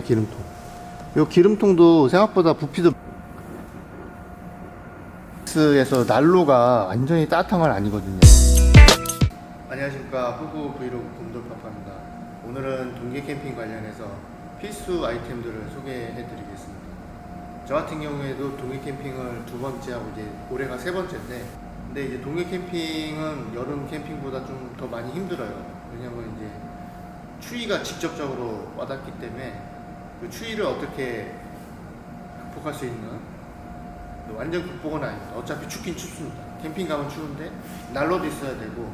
기름통. 이 기름통도 생각보다 부피도 에서 난로가 완전히 따뜻한 건 아니거든요. 안녕하십니까, 후구 브이로그 곰돌파파입니다. 오늘은 동계 캠핑 관련해서 필수 아이템들을 소개해 드리겠습니다. 저 같은 경우에도 동계 캠핑을 두 번째 하고 이제 올해가 세 번째인데, 근데 이제 동계 캠핑은 여름 캠핑보다 좀 더 많이 힘들어요. 왜냐면 이제 추위가 직접적으로 와닿기 때문에 그 추위를 어떻게 극복할 수 있는, 완전 극복은 아닙니다. 어차피 춥긴 춥습니다. 캠핑 가면 추운데 난로도 있어야 되고,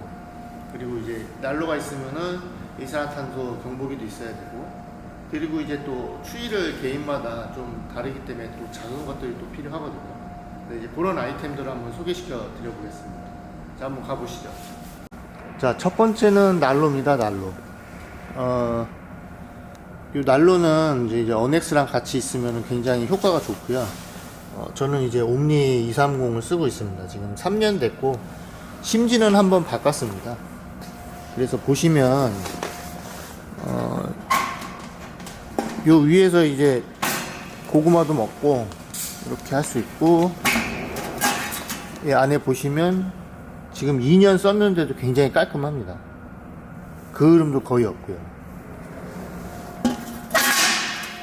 그리고 이제 난로가 있으면은 일산화탄소 경보기도 있어야 되고, 그리고 이제 또 추위를 개인마다 좀 다르기 때문에 또 작은 것들이 또 필요하거든요. 네, 이제 그런 아이템들을 한번 소개시켜 드려보겠습니다. 자, 한번 가보시죠. 자, 첫 번째는 난로입니다. 난로. 이 난로는 이제 어넥스랑 같이 있으면 굉장히 효과가 좋고요. 저는 이제 옴니 230을 쓰고 있습니다. 지금 3년 됐고, 심지는 한번 바꿨습니다. 그래서 보시면, 요 위에서 이제 고구마도 먹고, 이렇게 할 수 있고, 이 안에 보시면 지금 2년 썼는데도 굉장히 깔끔합니다. 그을음도 거의 없고요.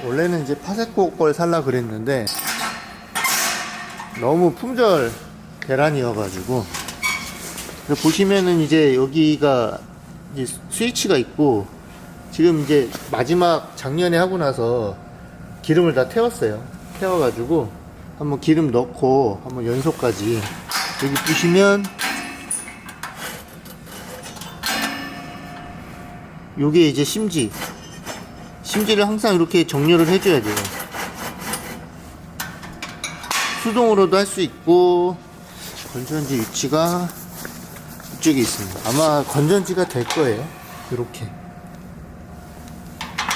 원래는 이제 파세코 걸 살라 그랬는데 너무 품절 계란이어가지고, 보시면은 이제 여기가 이제 스위치가 있고, 지금 이제 마지막 작년에 하고 나서 기름을 다 태웠어요. 태워가지고 한번 기름 넣고 한번 연소까지. 여기 보시면 요게 이제 심지를 항상 이렇게 정렬을 해줘야 돼요. 수동으로도 할 수 있고, 건전지 위치가 이쪽에 있습니다. 아마 건전지가 될 거예요. 이렇게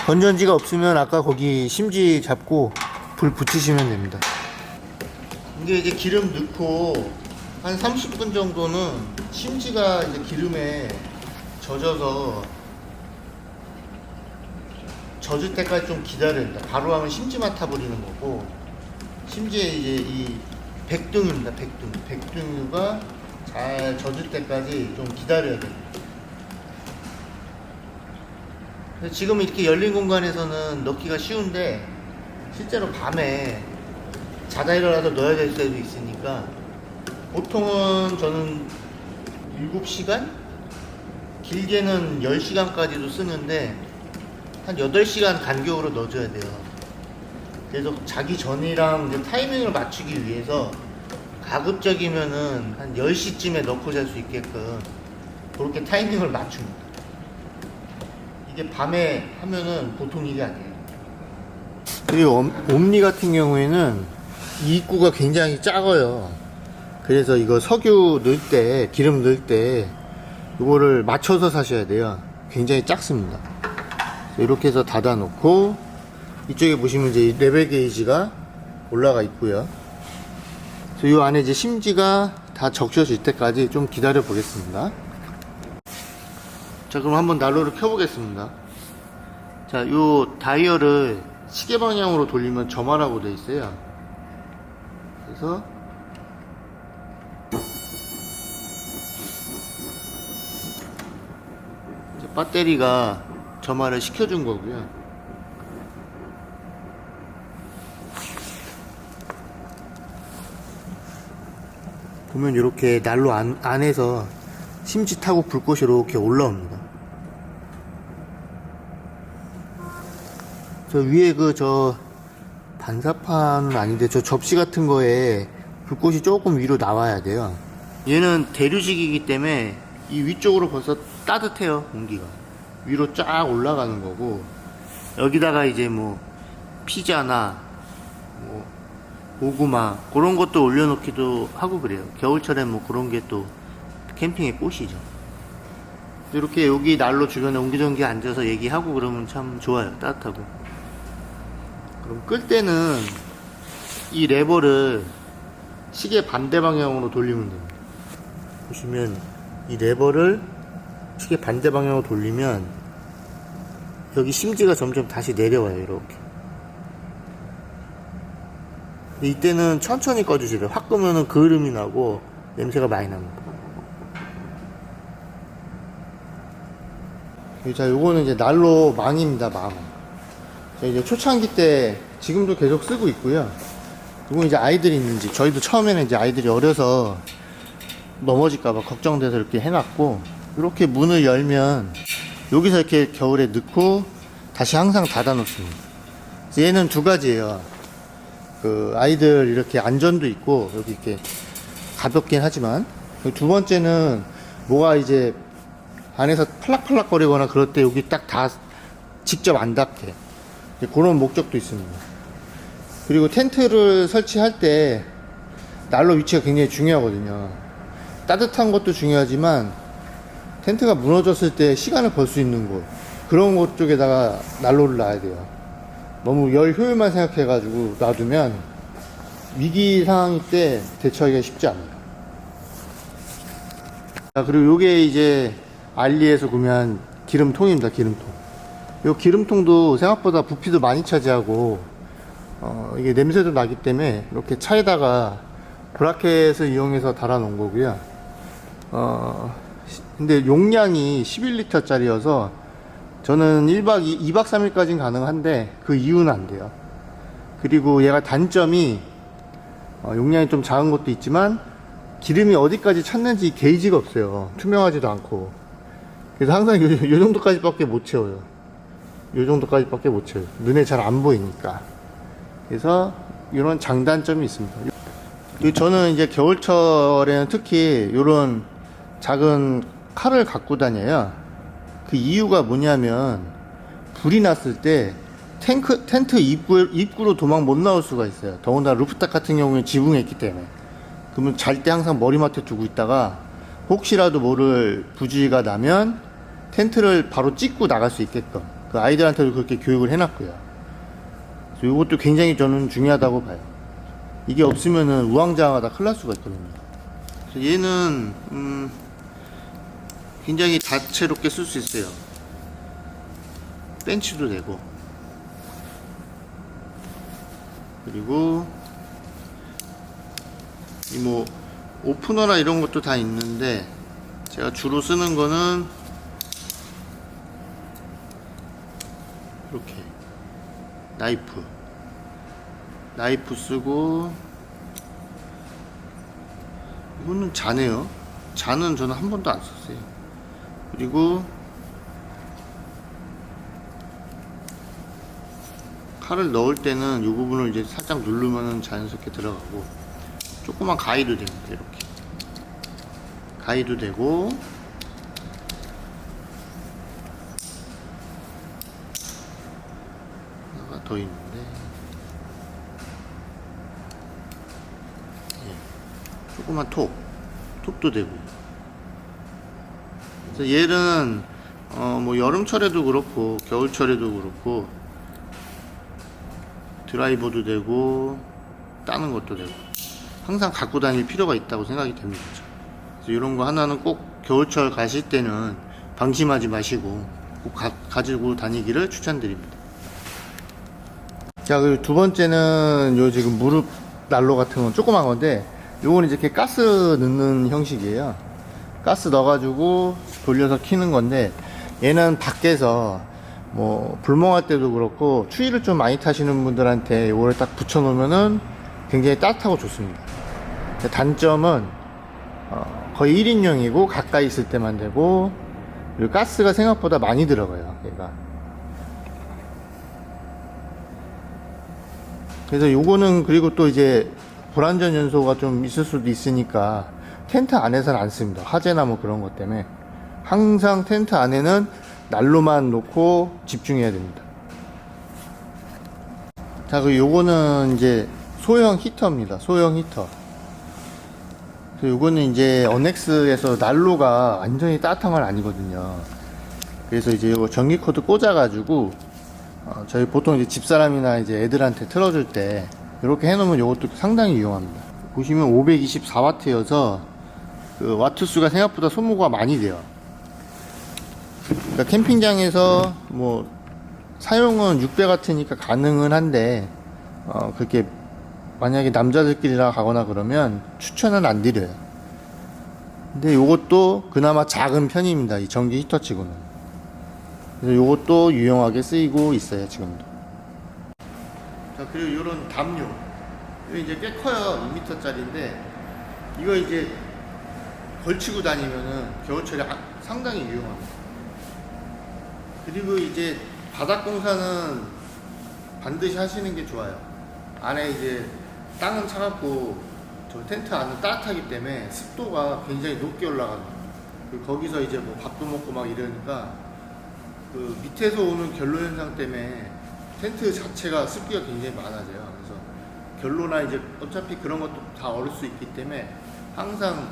건전지가 없으면 아까 거기 심지 잡고 불 붙이시면 됩니다. 이게 이제 기름 넣고 한 30분 정도는 심지가 이제 기름에 젖어서 젖을 때까지 좀 기다려야 됩니다. 바로 하면 심지만 타버리는 거고, 심지에 이제 이 백등유입니다. 백등유가 잘 젖을 때까지 좀 기다려야 됩니다. 지금 이렇게 열린 공간에서는 넣기가 쉬운데, 실제로 밤에 자다 일어나서 넣어야 될 때도 있으니까, 보통은 저는 7시간? 길게는 10시간까지도 쓰는데, 한 8시간 간격으로 넣어줘야 돼요. 그래서 자기 전이랑 이제 타이밍을 맞추기 위해서 가급적이면은 한 10시쯤에 넣고 잘 수 있게끔 그렇게 타이밍을 맞춥니다. 이게 밤에 하면은 보통 일이 아니에요. 그리고 옴니 같은 경우에는 이 입구가 굉장히 작아요. 그래서 이거 석유 넣을 때, 기름 넣을 때 이거를 맞춰서 사셔야 돼요. 굉장히 작습니다. 이렇게 해서 닫아 놓고, 이쪽에 보시면 이제 레벨 게이지가 올라가 있고요. 그래서 이 안에 이제 심지가 다 적셔질 때까지 좀 기다려 보겠습니다. 자, 그럼 한번 난로를 켜 보겠습니다. 자, 요 다이얼을 시계 방향으로 돌리면 점화라고 되어 있어요. 그래서 배터리가 점화를 시켜준 거고요. 보면 이렇게 난로 안에서 심지 타고 불꽃이 이렇게 올라옵니다. 저 위에 저 반사판은 아닌데, 저 접시 같은 거에 불꽃이 조금 위로 나와야 돼요. 얘는 대류식이기 때문에 이 위쪽으로 벌써 따뜻해요. 공기가 위로 쫙 올라가는 거고, 여기다가 이제 뭐 피자나 뭐 고구마 그런 것도 올려놓기도 하고 그래요. 겨울철에 뭐 그런 게 또 캠핑의 꽃이죠. 이렇게 여기 난로 주변에 옹기종기 앉아서 얘기하고 그러면 참 좋아요. 따뜻하고. 그럼 끌 때는 이 레버를 시계 반대 방향으로 돌리면 됩니다. 보시면 이 레버를 시계 반대 방향으로 돌리면 여기 심지가 점점 다시 내려와요. 이렇게. 이때는 천천히 꺼주시래요. 확 끄면은 그을음이 나고 냄새가 많이 납니다. 자, 요거는 이제 난로 망입니다. 망. 이제 초창기 때 지금도 계속 쓰고 있고요. 이건 이제 아이들이 있는지, 저희도 처음에는 이제 아이들이 어려서 넘어질까봐 걱정돼서 이렇게 해놨고, 이렇게 문을 열면 여기서 이렇게 겨울에 넣고 다시 항상 닫아 놓습니다. 얘는 두 가지예요. 그 아이들 이렇게 안전도 있고 여기 이렇게 가볍긴 하지만, 두 번째는 뭐가 이제 안에서 팔락팔락 거리거나 그럴 때 여기 딱 다 직접 안 닿게, 그런 목적도 있습니다. 그리고 텐트를 설치할 때 난로 위치가 굉장히 중요하거든요. 따뜻한 것도 중요하지만 텐트가 무너졌을 때 시간을 벌 수 있는 곳, 그런 곳 쪽에다가 난로를 놔야 돼요. 너무 열 효율만 생각해 가지고 놔두면 위기 상황일 때 대처하기가 쉽지 않아요. 자, 그리고 요게 이제 알리에서 구매한 기름통입니다. 기름통. 요 기름통도 생각보다 부피도 많이 차지하고 이게 냄새도 나기 때문에 이렇게 차에다가 브라켓을 이용해서 달아 놓은 거고요. 근데 용량이 11리터 짜리여서 저는 2박 3일까지는 가능한데 그 이후는 안 돼요. 그리고 얘가 단점이 용량이 좀 작은 것도 있지만 기름이 어디까지 찼는지 게이지가 없어요. 투명하지도 않고. 그래서 항상 요 정도까지밖에 못 채워요. 요 정도까지밖에 못 채워요. 눈에 잘 안 보이니까. 그래서 이런 장단점이 있습니다. 저는 이제 겨울철에는 특히 이런 작은 칼을 갖고 다녀요. 그 이유가 뭐냐면 불이 났을 때 텐트 입구로 도망 못 나올 수가 있어요. 더군다나 루프탑 같은 경우는 지붕에 있기 때문에. 그러면 잘 때 항상 머리맡에 두고 있다가 혹시라도 모를 부주의가 나면 텐트를 바로 찍고 나갈 수 있게끔 그 아이들한테도 그렇게 교육을 해놨고요. 그래서 이것도 굉장히 저는 중요하다고 봐요. 이게 없으면은 우왕좌왕하다 큰일 날 수가 있거든요. 그래서 얘는 굉장히 다채롭게 쓸 수 있어요. 벤치도 되고, 그리고 이 뭐 오프너나 이런 것도 다 있는데 제가 주로 쓰는 거는 이렇게 나이프 쓰고, 이거는 자네요. 자는 저는 한 번도 안 썼어요. 그리고 칼을 넣을 때는 이 부분을 이제 살짝 누르면 자연스럽게 들어가고, 조그만 가위도 됩니다. 이렇게 가위도 되고, 하나가 더 있는데, 예, 조그만 톱도 되고. 그래서 얘는 뭐 여름철에도 그렇고 겨울철에도 그렇고 드라이버도 되고 따는 것도 되고 항상 갖고 다닐 필요가 있다고 생각이 됩니다. 그래서 이런 거 하나는 꼭 겨울철 가실 때는 방심하지 마시고 꼭 가지고 다니기를 추천드립니다. 자, 그리고 두 번째는 요 지금 무릎 난로 같은 건 조그만 건데, 요건 이제 이렇게 가스 넣는 형식이에요. 가스 넣어가지고 돌려서 켜는 건데, 얘는 밖에서 뭐 불멍할 때도 그렇고 추위를 좀 많이 타시는 분들한테 요거를 딱 붙여 놓으면은 굉장히 따뜻하고 좋습니다. 단점은 거의 1인용이고 가까이 있을 때만 되고, 그리고 가스가 생각보다 많이 들어가요, 얘가. 그래서 요거는, 그리고 또 이제 불안전 연소가 좀 있을 수도 있으니까 텐트 안에서는 안 씁니다. 화재나 뭐 그런 것 때문에 항상 텐트 안에는 난로만 놓고 집중해야 됩니다. 자, 그리고 요거는 이제 소형 히터입니다. 소형 히터. 요거는 이제 언엑스에서 난로가 완전히 따뜻한 건 아니거든요. 그래서 이제 요거 전기 코드 꽂아가지고 저희 보통 이제 집사람이나 이제 애들한테 틀어줄 때 이렇게 해놓으면 요것도 상당히 유용합니다. 보시면 524W여서 그 와트 수가 생각보다 소모가 많이 돼요. 그러니까 캠핑장에서 뭐 사용은 6배 같으니까 가능은 한데 그렇게 만약에 남자들끼리나 가거나 그러면 추천은 안 드려요. 근데 요것도 그나마 작은 편입니다. 이 전기 히터치고는. 그래서 요것도 유용하게 쓰이고 있어요, 지금도. 자, 그리고 요런 담요. 이거 이제 꽤 커요. 2m짜리인데 이거 이제 걸치고 다니면은 겨울철에 상당히 유용합니다. 그리고 이제 바닥 공사는 반드시 하시는 게 좋아요. 안에 이제 땅은 차갑고 저 텐트 안은 따뜻하기 때문에 습도가 굉장히 높게 올라가요. 거기서 이제 뭐 밥도 먹고 막 이러니까 그 밑에서 오는 결로 현상 때문에 텐트 자체가 습기가 굉장히 많아져요. 그래서 결로나 이제 어차피 그런 것도 다 얼을 수 있기 때문에 항상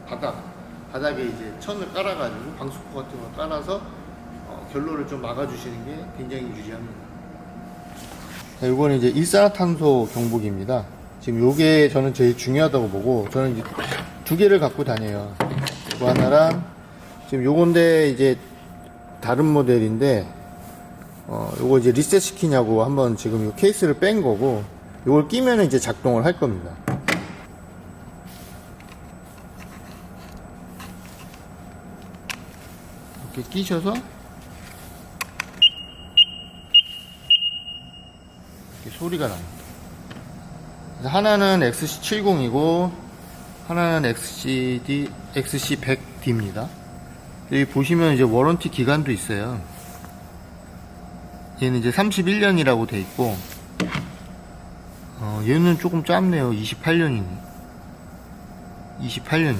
바닥에 이제 천을 깔아가지고 방수포 같은 거 깔아서 결로를 좀 막아주시는 게 굉장히 유리합니다. 자, 요거는 이제 일산화탄소 경보기입니다. 지금 요게 저는 제일 중요하다고 보고, 저는 이제 두 개를 갖고 다녀요. 요거 하나랑, 지금 요건데 이제 다른 모델인데, 요거 이제 리셋 시키냐고 한번 지금 요 케이스를 뺀 거고, 요걸 끼면 이제 작동을 할 겁니다. 이렇게 끼셔서, 소리가 납니다. 하나는 XC70이고 하나는 XC100D입니다. 여기 보시면 이제 워런티 기간도 있어요. 얘는 이제 31년이라고 돼 있고, 얘는 조금 짧네요. 28년이네. 28년이.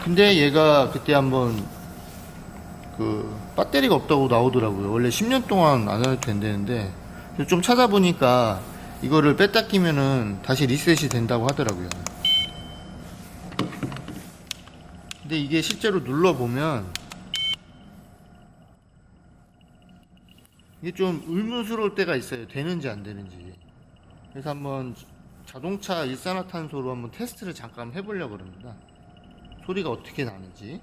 근데 얘가 그때 한번 배터리가 없다고 나오더라고요. 원래 10년 동안 안 해도 된다는데 좀 찾아보니까 이거를 뺐다 끼면은 다시 리셋이 된다고 하더라고요. 근데 이게 실제로 눌러보면 이게 좀 의문스러울 때가 있어요. 되는지 안 되는지. 그래서 한번 자동차 일산화탄소로 한번 테스트를 잠깐 해보려고 합니다. 소리가 어떻게 나는지.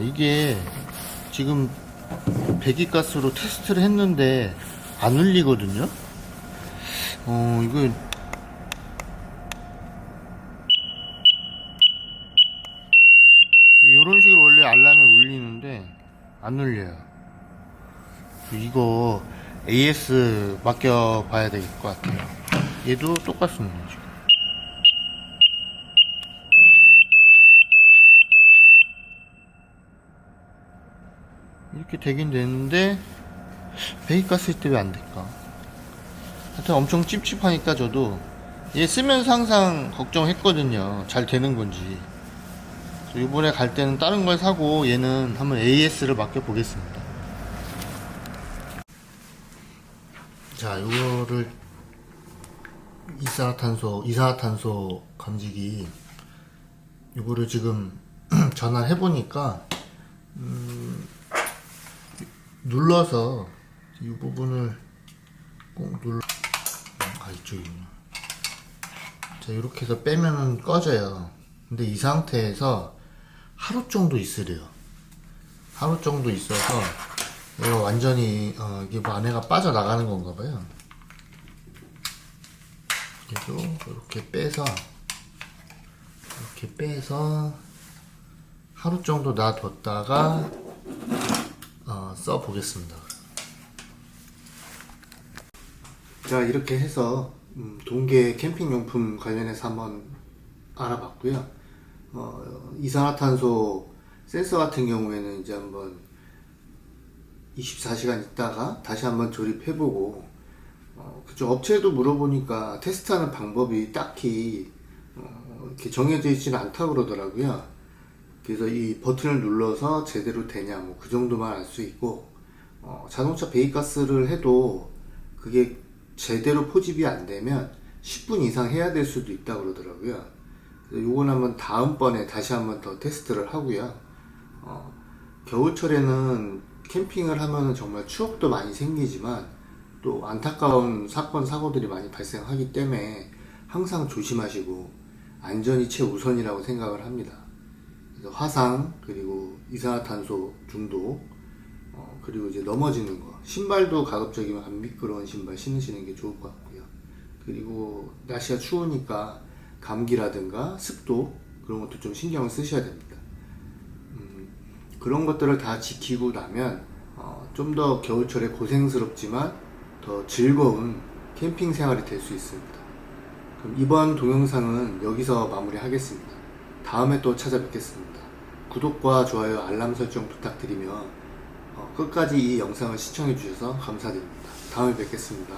이게 지금 배기가스로 테스트를 했는데 안 울리거든요. 이거 이런 식으로 원래 알람이 울리는데 안 울려요. 이거 AS 맡겨 봐야 될 것 같아요. 얘도 똑같습니다. 지금. 이렇게 되긴 되는데 배기가스 때 왜 안 될까? 하여튼 엄청 찝찝하니까 저도 얘 쓰면서 항상 걱정했거든요. 잘 되는 건지. 이번에 갈 때는 다른 걸 사고 얘는 한번 AS를 맡겨 보겠습니다. 자, 이거를 이산화탄소 감지기 이거를 지금 전화를 해보니까 눌러서 이 부분을 꼭 이쪽이구나. 자, 이렇게 해서 빼면은 꺼져요. 근데 이 상태에서 하루 정도 있으래요. 하루 정도 있어서 얘가 완전히 이게 뭐 안에가 빠져나가는 건가 봐요. 그래도 이렇게 빼서 하루 정도 놔뒀다가 써 보겠습니다. 자, 이렇게 해서 동계 캠핑용품 관련해서 한번 알아봤고요. 이산화탄소 센서 같은 경우에는 이제 한번 24시간 있다가 다시 한번 조립해보고, 그쪽 업체에도 물어보니까 테스트하는 방법이 딱히 이렇게 정해져 있지는 않다고 그러더라고요. 그래서 이 버튼을 눌러서 제대로 되냐, 뭐 그 정도만 알 수 있고, 자동차 배기가스를 해도 그게 제대로 포집이 안 되면 10분 이상 해야 될 수도 있다고 그러더라고요. 그래서 요건 한번 다음번에 다시 한번 더 테스트를 하고요. 겨울철에는 캠핑을 하면 정말 추억도 많이 생기지만 또 안타까운 사건, 사고들이 많이 발생하기 때문에 항상 조심하시고 안전이 최우선이라고 생각을 합니다. 그래서 화상, 그리고 이산화탄소 중독, 그리고 이제 넘어지는 거, 신발도 가급적이면 안 미끄러운 신발 신으시는 게 좋을 것 같고요. 그리고 날씨가 추우니까 감기라든가 습도, 그런 것도 좀 신경을 쓰셔야 됩니다. 그런 것들을 다 지키고 나면 좀 더 겨울철에 고생스럽지만 더 즐거운 캠핑 생활이 될 수 있습니다. 그럼 이번 동영상은 여기서 마무리하겠습니다. 다음에 또 찾아뵙겠습니다. 구독과 좋아요, 알람 설정 부탁드리며 끝까지 이 영상을 시청해 주셔서 감사드립니다. 다음에 뵙겠습니다.